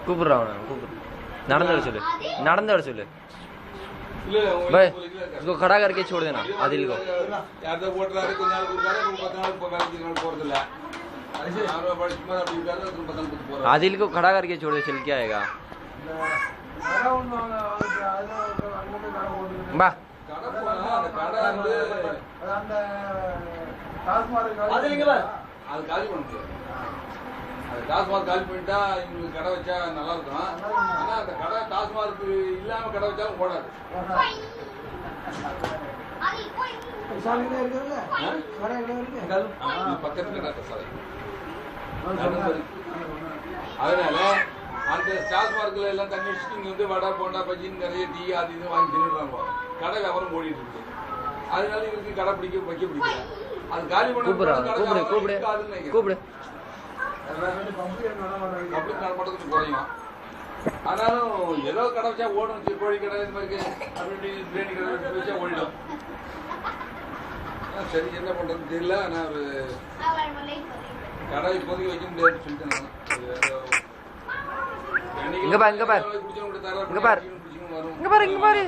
கூப்பிடுறான் கூப்பிடு நடந்து वड़ சொல்லு நடந்து वड़ சொல்லு भाई इसको खड़ा करके छोड़ देना आदिल को यार तो वोट रहा है कुछ नाल गुरबारे को पता ना पगार की नाल पोर दिला ऐसे यार बड़ी मत अभी कर तुम पता नहीं पोर आदिल को खड़ा करके छोड़ दे चल के आएगा बा கடை வந்து அந்த டாஸ்மார்க் அது இல்ல அது காலி பண்ணுது அது டாஸ்மார்க் காலி பண்ணிட்டா இவங்களுக்கு கடை வச்சா நல்லா இருக்கும் ஆனா அந்த கடை டாஸ்மார்க் இல்லாம கடை வச்சாலும் ஓடாது அது போய் சாலையில இருக்குல்ல சாலையில இருக்கு பக்கத்துல நடக்க சாலை அதனால அந்த டாஸ்மார்க்ல எல்லாம் தண்ணி வச்சுட்டு இங்க வந்து வடை போண்டா பஜ்ஜின்னு நிறைய டீ அது இது வாங்கி தின்னுறாங்க கடை வியாபாரம் ஓடிட்டு இருக்கு அதனால இவருக்கு கடை பிடிக்க வைக்க பிடிக்கல அது காலி பண்ண கூப்பிடு கூப்பிடு கூப்பிடு அப்படி நடமாட்டத்துக்கு குறையும் ஆனாலும் ஏதோ கடை வச்சா ஓடும் கோழி கடை இந்த மாதிரி அப்படி பிரியாணி கடை வச்சா ஓடிடும் சரி என்ன பண்றதுன்னு தெரியல ஆனா ஒரு கடை இப்போதைக்கு வைக்க முடியாதுன்னு சொல்லிட்டேன் இங்க பாரு இங்க பாரு இங்க பாரு இங்க பாரு இங்க பாரு